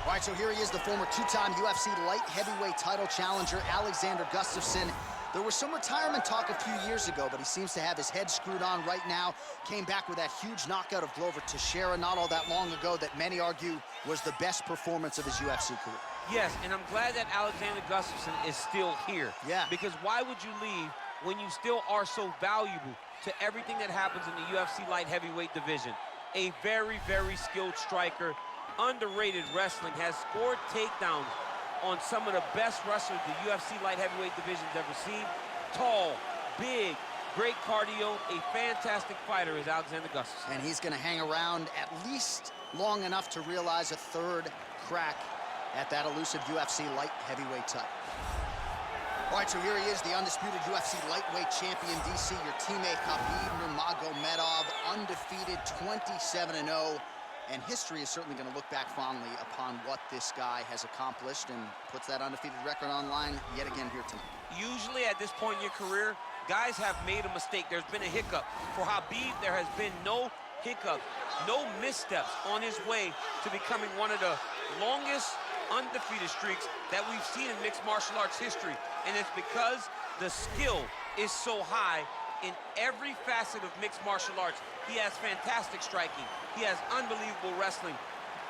All right, so here he is, the former two-time UFC light heavyweight title challenger, Alexander Gustafsson. There was some retirement talk a few years ago, but he seems to have his head screwed on right now. Came back with that huge knockout of Glover Teixeira not all that long ago that many argue was the best performance of his UFC career. Yes, and I'm glad that Alexander Gustafsson is still here. Yeah. Because why would you leave when you still are so valuable to everything that happens in the UFC light heavyweight division? A very, very skilled striker, underrated wrestling, has scored takedowns on some of the best wrestlers the UFC light heavyweight division's ever seen. Tall, big, great cardio, a fantastic fighter is Alexander Gustafsson. And he's gonna hang around at least long enough to realize a third crack at that elusive UFC light heavyweight title. All right, so here he is, the undisputed UFC lightweight champion, DC, your teammate Khabib Nurmagomedov, undefeated 27-0. And history is certainly going to look back fondly upon what this guy has accomplished and puts that undefeated record on line yet again here tonight. Usually at this point in your career, guys have made a mistake. There's been a hiccup. For Khabib, there has been no hiccup, no missteps on his way to becoming one of the longest undefeated streaks that we've seen in mixed martial arts history. And it's because the skill is so high in every facet of mixed martial arts. He has fantastic striking. He has unbelievable wrestling,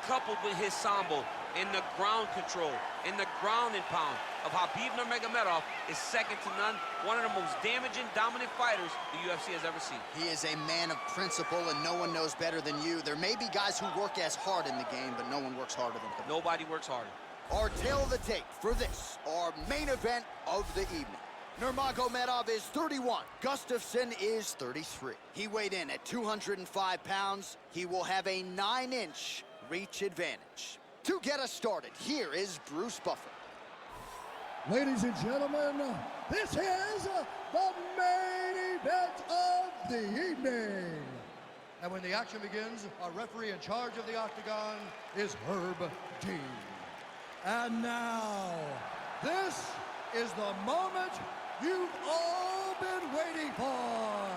coupled with his sambo and the ground control and the ground and pound of Khabib Nurmagomedov is second to none. One of the most damaging, dominant fighters the UFC has ever seen. He is a man of principle, and no one knows better than you. There may be guys who work as hard in the game, but no one works harder than him. Nobody works harder. Our tail of the tape for this, our main event of the evening. Nurmagomedov is 31. Gustafsson is 33. He weighed in at 205 pounds. He will have a 9-inch reach advantage. To get us started, here is Bruce Buffer. Ladies and gentlemen, this is the main event of the evening. And when the action begins, our referee in charge of the octagon is Herb Dean. And now, this is the moment you've all been waiting for.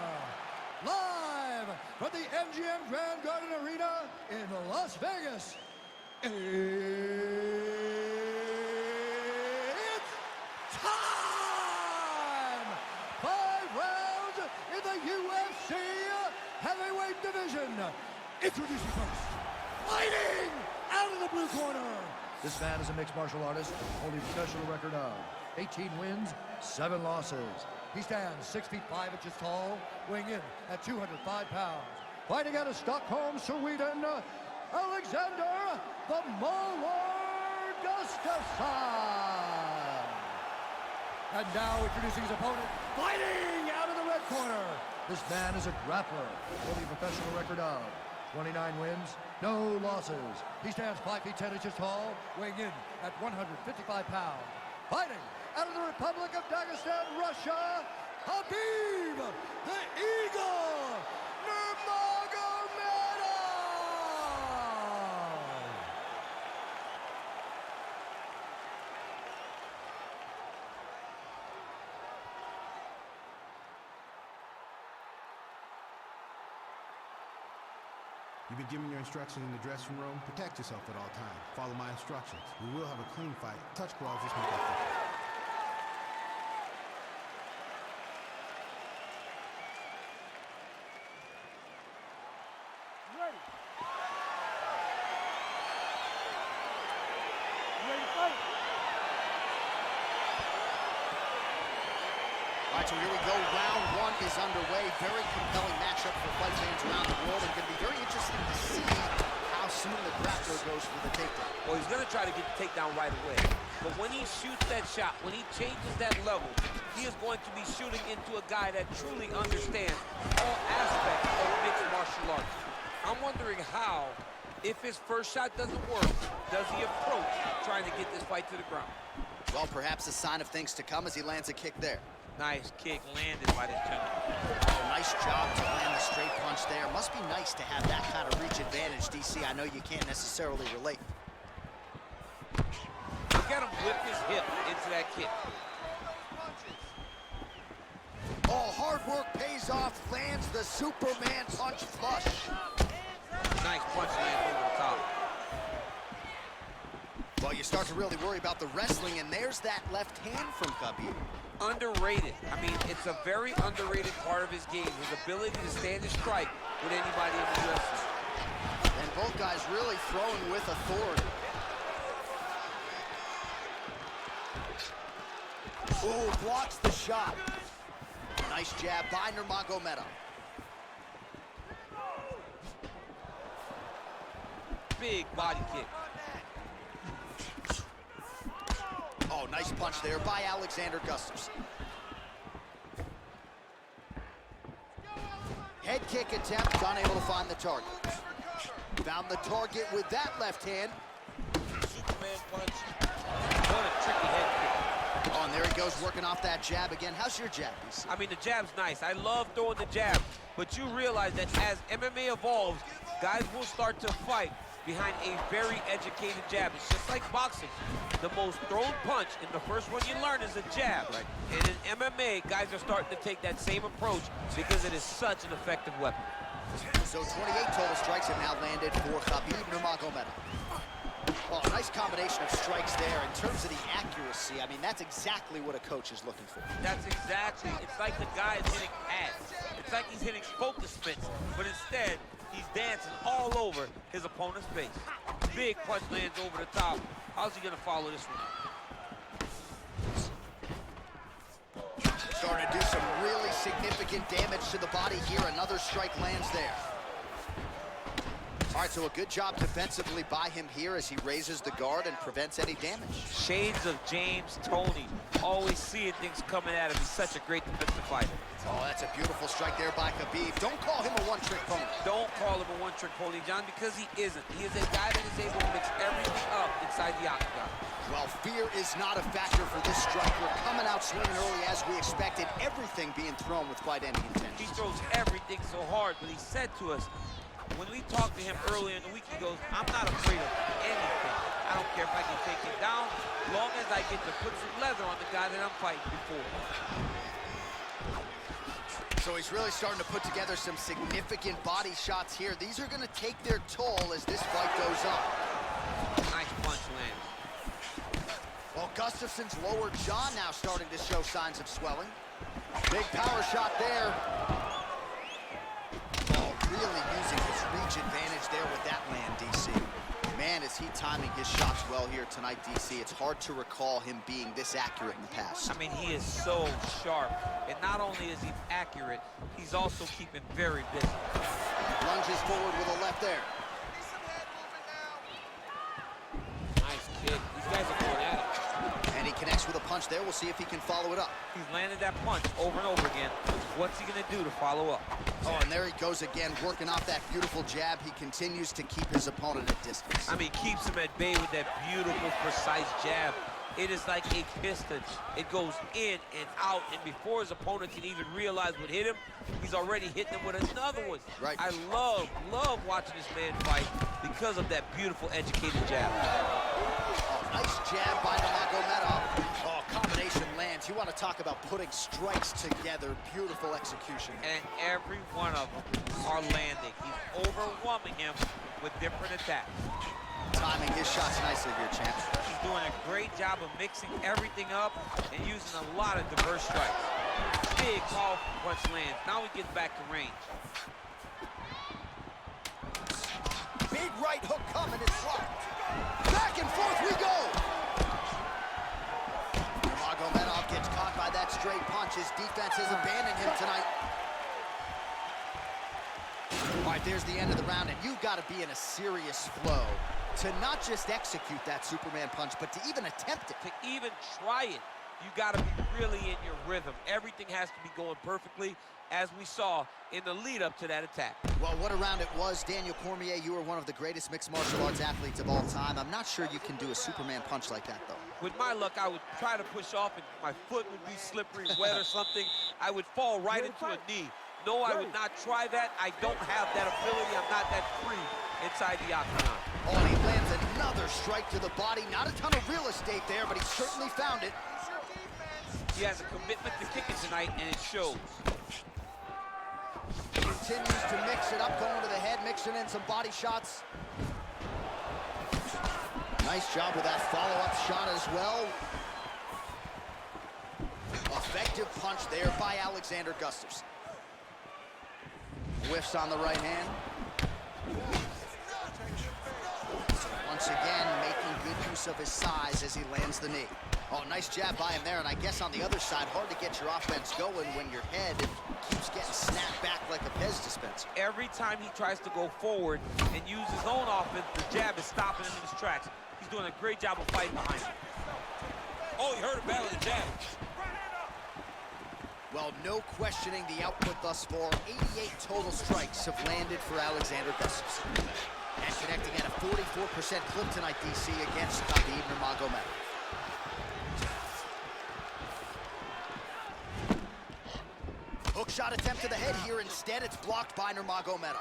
Live from the MGM Grand Garden Arena in Las Vegas, it's time! 5 rounds in the UFC heavyweight division. Introducing first, fighting out of the blue corner. This man is a mixed martial artist, holding a professional record of 18 wins, 7 losses. He stands 6 feet 5 inches tall, weighing in at 205 pounds. Fighting out of Stockholm, Sweden, Alexander the Mauler Gustafsson. And now introducing his opponent, fighting out of the red corner. This man is a grappler, holding a professional record of 29 wins, no losses. He stands 5 feet 10 inches tall, weighing in at 155 pounds. Fighting out of the Republic of Dagestan, Russia, Khabib, the Eagle, Nurmagomedov! You've been given your instructions in the dressing room. Protect yourself at all times. Follow my instructions. We will have a clean fight. Touch gloves, just make that fight. Ready. Ready to fight. All right, so here we go. Round 1 is underway. Very compelling matchup for fight fans around the world. And going to be very interesting to see how soon the grappler goes for the takedown. Well, he's going to try to get the takedown right away. But when he shoots that shot, when he changes that level, he is going to be shooting into a guy that truly understands all aspects of mixed martial arts. I'm wondering how, if his first shot doesn't work, does he approach trying to get this fight to the ground? Well, perhaps a sign of things to come as he lands a kick there. Nice kick landed by this gentleman. Nice job to land the straight punch there. Must be nice to have that kind of reach advantage, DC. I know you can't necessarily relate. Look at him whip his hip into that kick. Oh, hard work pays off. Lands the Superman punch flush. Nice punch lands over the top. Well, you start to really worry about the wrestling, and there's that left hand from Khabib. Underrated. I mean, it's a very underrated part of his game, his ability to stand and strike with anybody in the UFC. And both guys really throwing with authority. Ooh, blocks the shot. Nice jab by Nurmago. Big body kick. Oh, nice punch there by Alexander Gustafsson. Head kick attempt, unable to find the target. Found the target with that left hand. Superman punch. What a tricky head kick. Oh, and there he goes, working off that jab again. How's your jab, DC? I mean, the jab's nice. I love throwing the jab, but you realize that as MMA evolves, guys will start to fight behind a very educated jab. It's just like boxing. The most thrown punch, and the first one you learn is a jab. Right. And in MMA, guys are starting to take that same approach because it is such an effective weapon. So 28 total strikes have now landed for Khabib Nurmago. Oh, nice combination of strikes there. In terms of the accuracy, I mean, that's exactly what a coach is looking for. That's exactly, it's like the guy is hitting pads. It's like he's hitting focus spits, but instead, he's dancing all over his opponent's face. Big punch lands over the top. How's he gonna follow this one? Starting to do some really significant damage to the body here. Another strike lands there. All right, so a good job defensively by him here as he raises the guard and prevents any damage. Shades of James Toney. Always seeing things coming at him. He's such a great defensive fighter. Oh, that's a beautiful strike there by Khabib. Don't call him a one-trick pony. Don't call him a one-trick pony, John, because he isn't. He is a guy that is able to mix everything up inside the octagon. Well, fear is not a factor for this striker. Coming out swinging early as we expected. Everything being thrown with fight-ending intention. He throws everything so hard, but he said to us, when we talked to him earlier in the week, he goes, I'm not afraid of anything. I don't care if I can take it down, as long as I get to put some leather on the guy that I'm fighting before. So he's really starting to put together some significant body shots here. These are going to take their toll as this fight goes on. Nice punch lands. Well, Gustafsson's lower jaw now starting to show signs of swelling. Big power shot there. Oh, really using his reach advantage there with that land, DC. Man, is he timing his shots well here tonight, DC. It's hard to recall him being this accurate in the past. I mean, he is so sharp. And not only is he accurate, he's also keeping very busy. Lunges forward with a left there. Nice kick. These guys are going at it. And he connects with a punch there. We'll see if he can follow it up. He's landed that punch over and over again. What's he going to do to follow up? Oh, and there he goes again, working off that beautiful jab. He continues to keep his opponent at distance. I mean, keeps him at bay with that beautiful, precise jab. It is like a piston. It goes in and out, and before his opponent can even realize what hit him, he's already hitting him with another one. Right. I love watching this man fight because of that beautiful, educated jab. Oh, nice jab by Nurmago. Oh, combination lands. You want to talk about putting strikes together. Beautiful execution. And every one of them are landing. He's overwhelming him with different attacks. Timing his shots nicely here, champ. He's doing a great job of mixing everything up and using a lot of diverse strikes. Big, powerful punch lands. Now he gets back to range. Big right hook coming, it's blocked. Back and forth we go. Nurmago gets caught by that straight punch. His defense has abandoned him tonight. All right, there's the end of the round, and you've got to be in a serious flow to not just execute that Superman punch, but to even attempt it. To even try it, you got to be really in your rhythm. Everything has to be going perfectly, as we saw in the lead-up to that attack. Well, what a round it was. Daniel Cormier, you are one of the greatest mixed martial arts athletes of all time. I'm not sure you can do a Superman punch like that, though. With my luck, I would try to push off, and my foot would be slippery, wet or something. I would fall right into a knee. No, I would not try that. I don't have that ability. I'm not that free inside the octagon. Oh, and he lands another strike to the body. Not a ton of real estate there, but he certainly found it. He has a commitment to kicking tonight, and it shows. Continues to mix it up, going to the head, mixing in some body shots. Nice job with that follow-up shot as well. Effective punch there by Alexander Gustafsson. Whiffs on the right hand. So once again, making good use of his size as he lands the knee. Oh, nice jab by him there, and I guess on the other side, hard to get your offense going when your head keeps getting snapped back like a Pez dispenser. Every time he tries to go forward and use his own offense, the jab is stopping him in his tracks. He's doing a great job of fighting behind him. Oh, he heard a battle of the jab. Well, no questioning the output thus far. 88 total strikes have landed for Alexander Gustafsson. And connecting at a 44% clip tonight, DC, against Khabib Nurmago. Hook shot attempt to the head here. Instead, it's blocked by Nurmagomedov.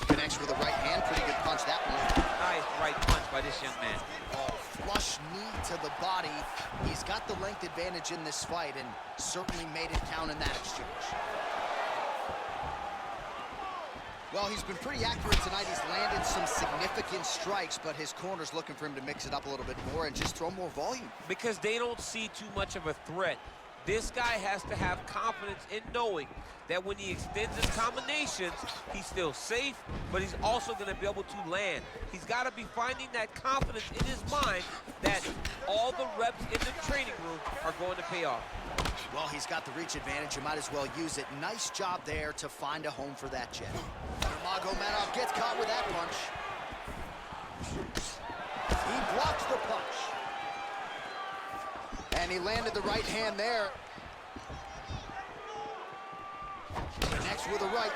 Connects with a right hand. Pretty good punch, that one. Nice right punch by this young man. Oh, flush knee to the body. He's got the length advantage in this fight and certainly made it count in that exchange. Well, he's been pretty accurate tonight. He's landed some significant strikes, but his corner's looking for him to mix it up a little bit more and just throw more volume. Because they don't see too much of a threat. This guy has to have confidence in knowing that when he extends his combinations, he's still safe, but he's also going to be able to land. He's got to be finding that confidence in his mind that all the reps in the training room are going to pay off. Well, he's got the reach advantage. You might as well use it. Nice job there to find a home for that jab. Nurmagomedov gets caught with that punch. He blocks the punch. And he landed the right hand there. Connects with a right.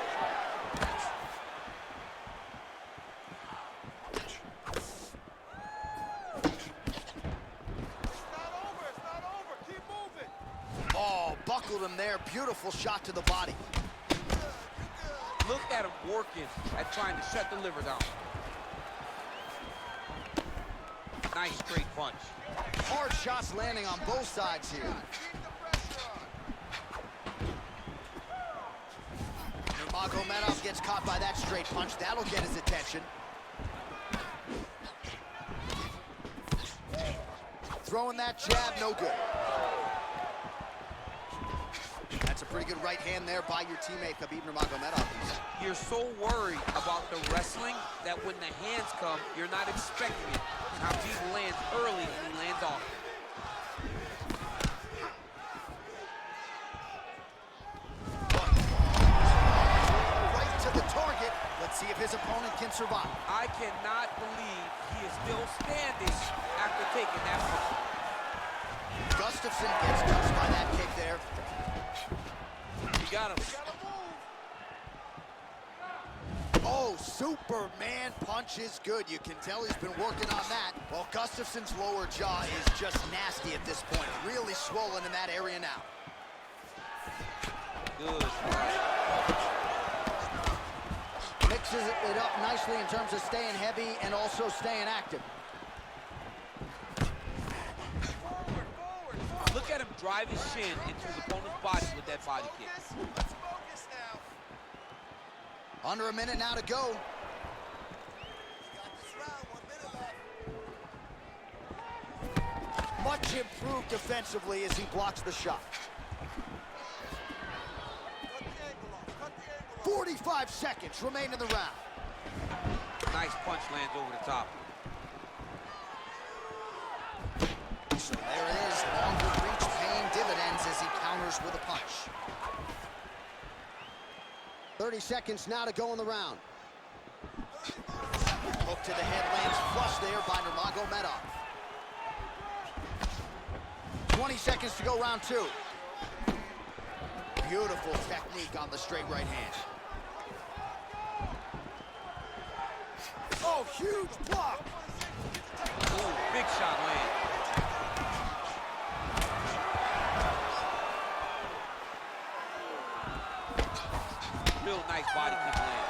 Oh, buckled him there. Beautiful shot to the body. Look at him working at trying to shut the liver down. Nice straight punch. Hard shots landing on both sides here. Nurmagomedov gets caught by that straight punch. That'll get his attention. Throwing that jab, no good. That's a pretty good right hand there by your teammate, Khabib Nurmagomedov. You're so worried about the wrestling that when the hands come, you're not expecting it. Khabib lands early and he lands off. Right to the target. Let's see if his opponent can survive. I cannot believe he is still standing after taking that punch. Gustafsson gets touched by that kick there. He got him. Oh, Superman punch is good. You can tell he's been working on that. Well, Gustafsson's lower jaw is just nasty at this point. Really swollen in that area now. Good. Mixes it up nicely in terms of staying heavy and also staying active. Look at him drive his shin into his opponent's body with that body kick. Under a minute now to go. Much improved defensively as he blocks the shot. 45 seconds remain in the round. Nice punch lands over the top. So there it is, longer reach paying dividends as he counters with a punch. 30 seconds now to go in the round. Hook to the head lands flush there by Nurmagomedov. 20 seconds to go, round two. Beautiful technique on the straight right hand. Oh, huge block. Ooh, big shot land. Real nice body kick land.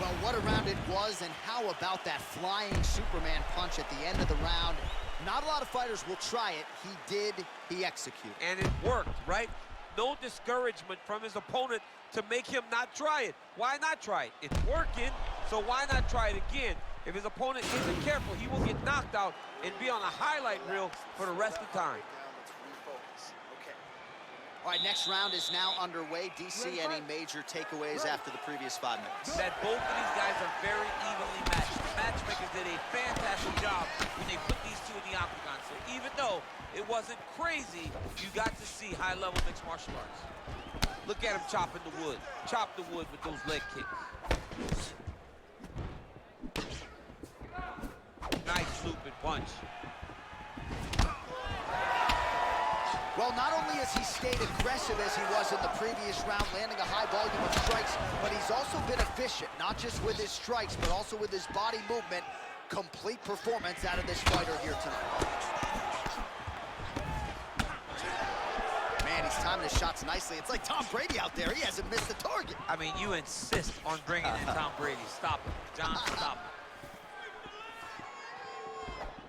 Well, what a round it was, and how about that flying Superman punch at the end of the round? Not a lot of fighters will try it. He did, he executed. And it worked, right? no discouragement from his opponent to make him not try it. Why not try it? It's working, so why not try it again? If his opponent isn't careful, he will get knocked out and be on a highlight reel for the rest of the time. All right, next round is now underway. DC, any major takeaways after the previous 5 minutes? That both of these guys are very evenly matched. The matchmakers did a fantastic job when they put these two in the octagon. So even though it wasn't crazy, you got to see high-level mixed martial arts. Look at him chopping the wood. Chop the wood with those leg kicks. Nice looping punch. Well, not only has he stayed aggressive as he was in the previous round, landing a high volume of strikes, but he's also been efficient, not just with his strikes, but also with his body movement. Complete performance out of this fighter here tonight. Man, he's timing his shots nicely. It's like Tom Brady out there. He hasn't missed the target. I mean, you insist on bringing in Tom Brady. Stop him. John, stop him.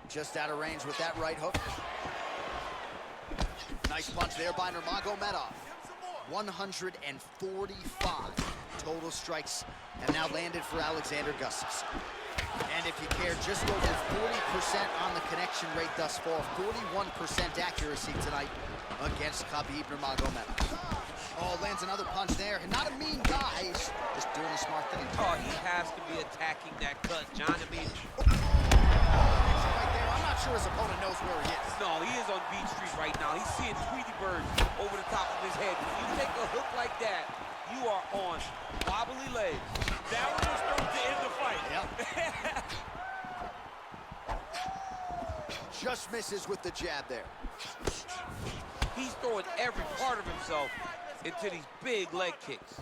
Just out of range with that right hook. Nice punch there by Nurmago. 145 total strikes have now landed for Alexander Gustafsson. And if you care, just over 40% on the connection rate thus far. 41% accuracy tonight against Khabib Nurmago. Oh, lands another punch there. Not a mean guy. He's just doing a smart thing. Oh, he has to be attacking that cut, John. I mean, I'm not sure his opponent knows where he is. no, he is on Beach Street right now. He's seeing Tweety Bird over the top of his head. When you take a hook like that, you are on wobbly legs. That one was thrown to end the fight. Yep. Just misses with the jab there. He's throwing every part of himself into these big leg kicks.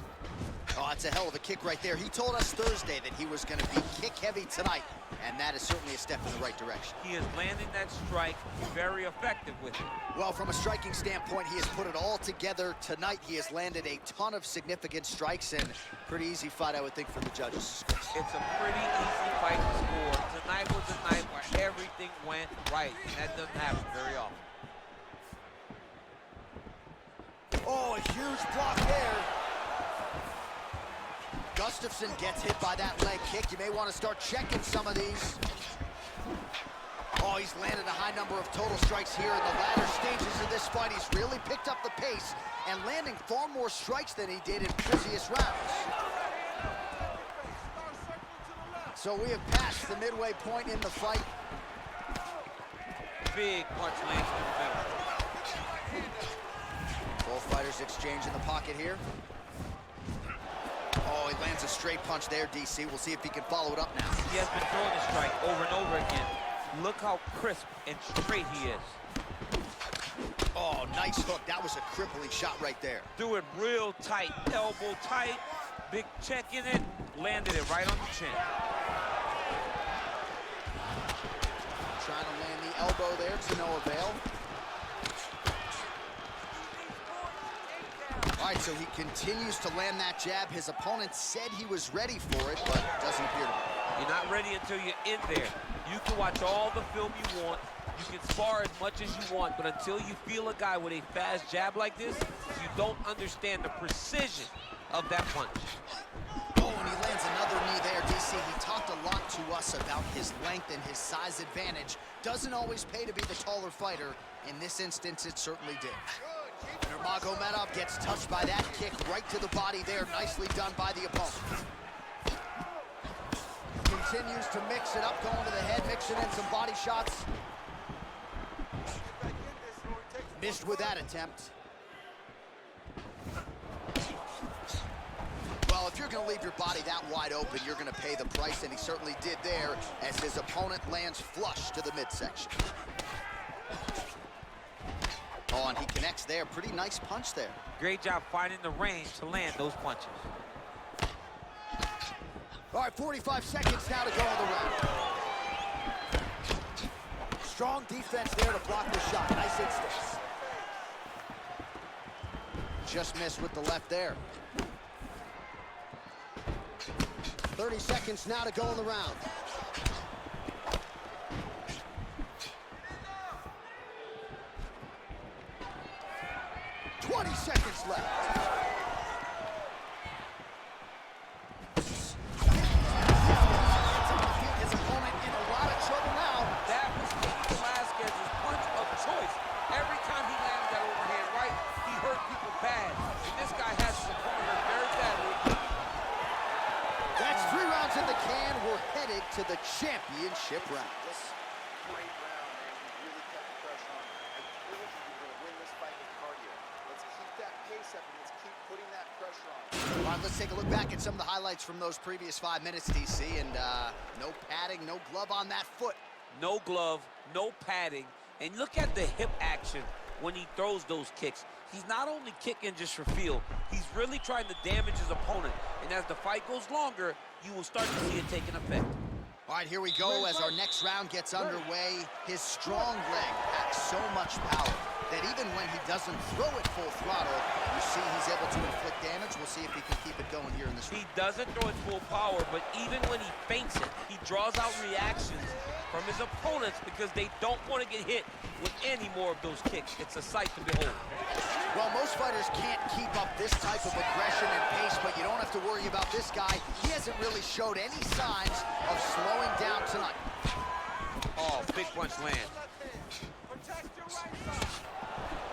Oh, that's a hell of a kick right there. He told us Thursday that he was going to be kick heavy tonight, and that is certainly a step in the right direction. He is landing that strike very effective with it. Well, from a striking standpoint, he has put it all together tonight. He has landed a ton of significant strikes, and pretty easy fight, I would think, for the judges. It's a pretty easy fight to score. Tonight was a night where everything went right, and that doesn't happen very often. Oh, a huge block there. Gustafsson gets hit by that leg kick. You may want to start checking some of these. Oh, he's landed a high number of total strikes here in the latter stages of this fight. He's really picked up the pace and landing far more strikes than he did in previous rounds. So we have passed the midway point in the fight. Big punch lands in the middle. Both fighters exchange in the pocket here. Oh, he lands a straight punch there, DC. We'll see if he can follow it up now. He has been throwing the strike over and over again. Look how crisp and straight he is. Oh, nice hook. That was a crippling shot right there. Threw it real tight, elbow tight, big check in it, landed it right on the chin. Trying to land the elbow there to no avail. All right, so he continues to land that jab. His opponent said he was ready for it, but doesn't appear to be. You're not ready until you're in there. You can watch all the film you want. You can spar as much as you want, but until you feel a guy with a fast jab like this, you don't understand the precision of that punch. Oh, and he lands another knee there, DC. He talked a lot to us about his length and his size advantage. Doesn't always pay to be the taller fighter. In this instance, it certainly did. Nurmago gets touched by that kick right to the body there. Nicely done by the opponent. Continues to mix it up, going to the head, mixing in some body shots. Missed with that attempt. Well, if you're going to leave your body that wide open, you're going to pay the price, and he certainly did there as his opponent lands flush to the midsection. Oh, and he connects there. Pretty nice punch there. Great job finding the range to land those punches. All right, 45 seconds now to go in the round. Strong defense there to block the shot. Nice instincts. Just missed with the left there. 30 seconds now to go in the round. 20 seconds left. His opponent in a lot of trouble now. That was Velasquez's punch of choice. Every time he landed that overhand right, he hurt people bad. And this guy has his opponent hurt very badly. That's 3 rounds in the can. We're headed to the championship round. Great round, man. You really kept the pressure on. I told you you're going to win this fight with cardio. Let's keep that pace up and let's keep putting that pressure on. All right, let's take a look back at some of the highlights from those previous 5 minutes, DC. And no padding, no glove on that foot. No glove, no padding. And look at the hip action when he throws those kicks. He's not only kicking just for feel, he's really trying to damage his opponent. And as the fight goes longer, you will start to see it taking effect. All right, here we go as our next round gets underway. His strong leg packs so much power that even when he doesn't throw it full throttle, you see he's able to inflict damage. We'll see if he can keep it going here in this round. He doesn't throw it full power, but even when he feints it, he draws out reactions from his opponents because they don't want to get hit with any more of those kicks. It's a sight to behold. Well, most fighters can't keep up this type of aggression and pace, but you don't have to worry about this guy. He hasn't really showed any signs of slowing down tonight. Oh, big punch land.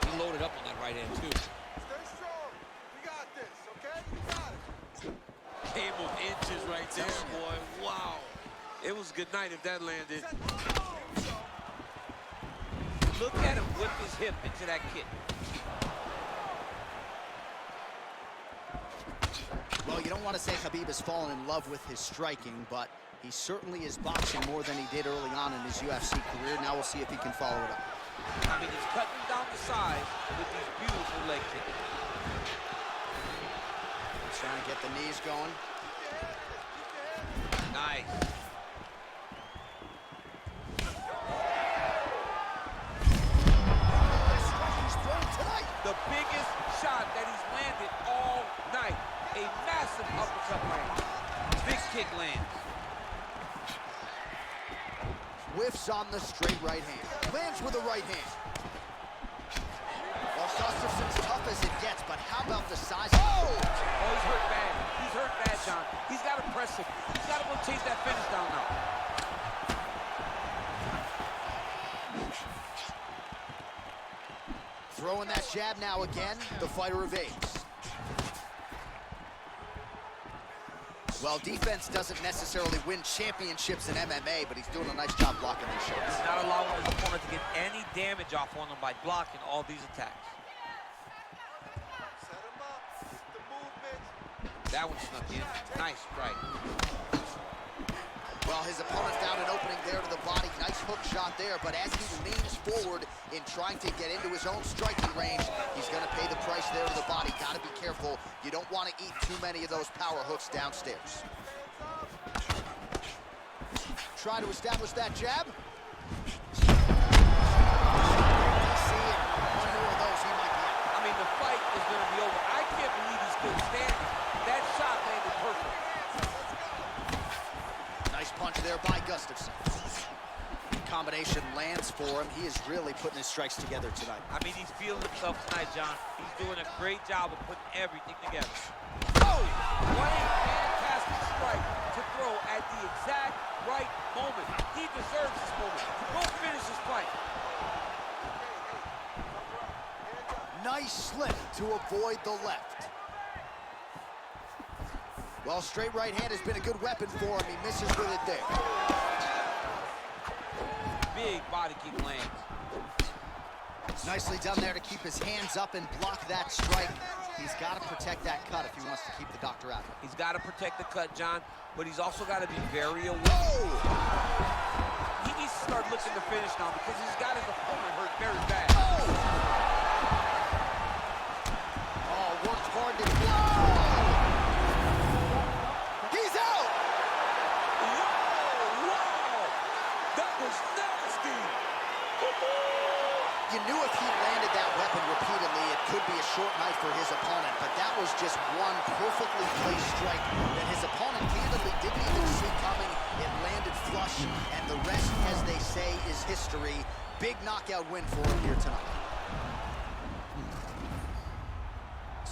He loaded up on that right hand, too. Stay strong. We got this, okay? We got it. Game of inches right there, boy. Wow. It was a good night if that landed. Look at him whip his hip into that kick. Well, you don't want to say Khabib has fallen in love with his striking, but he certainly is boxing more than he did early on in his UFC career. Now we'll see if he can follow it up. I mean, he's cutting down the side with these beautiful leg kicks. Trying to get the knees going. Nice. He's thrown tonight. The biggest shot that he's landed all night. A massive uppercut land. Big kick lands. Whiffs on the straight right hand. Lands with a right hand. Well, Gustafsson's tough as it gets, but how about the size? Oh! Oh, he's hurt bad. He's hurt bad, John. He's got to press him. He's got to go chase that finish down now. Throwing that jab now again. The fighter evades. Well, defense doesn't necessarily win championships in MMA, but he's doing a nice job blocking these shots. He's not allowing his opponent to get any damage off on him by blocking all these attacks. Set him up. The movement. That one snuck in. Nice strike. Well, his opponent found an opening there to the body. Nice hook shot there, but as he leans forward in trying to get into his own striking range, he's going to pay the price there to the body. Got to be careful. You don't want to eat too many of those power hooks downstairs. Try to establish that jab. See it. One more of those, he might be out. I mean, the fight is going to be over. I can't believe he's still standing. That shot landed perfect. Nice punch there by Gustafsson. Combination lands for him. He is really putting his strikes together tonight. I mean, he's feeling himself tonight, John. He's doing a great job of putting everything together. Oh! What a fantastic strike to throw at the exact right moment. He deserves this moment. Go finish this fight. Nice slip to avoid the left. Well, straight right hand has been a good weapon for him. He misses with it there. Big body kick lands. Nicely done there to keep his hands up and block that strike. He's got to protect that cut if he wants to keep the doctor out. He's got to protect the cut, John, but he's also got to be very aware. Oh! He needs to start looking to finish now because he's got his opponent hurt very bad. Oh, worked hard to... He's out! Wow! That was nasty! You knew if he landed that weapon repeatedly, it could be a short night for his opponent, but that was just one perfectly placed strike that his opponent candidly didn't even see coming. It landed flush, and the rest, as they say, is history. Big knockout win for him here tonight.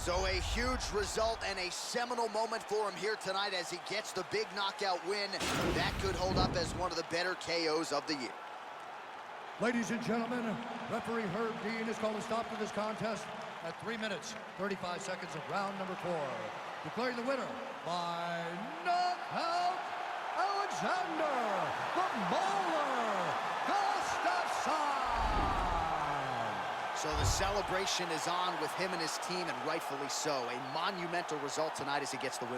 So a huge result and a seminal moment for him here tonight as he gets the big knockout win. That could hold up as one of the better KOs of the year. Ladies and gentlemen, referee Herb Dean has called a stop to this contest at 3 minutes, 35 seconds of round number 4. Declaring the winner by knockout, Alexander the Mauler Gustafsson. So the celebration is on with him and his team, and rightfully so. A monumental result tonight as he gets the win.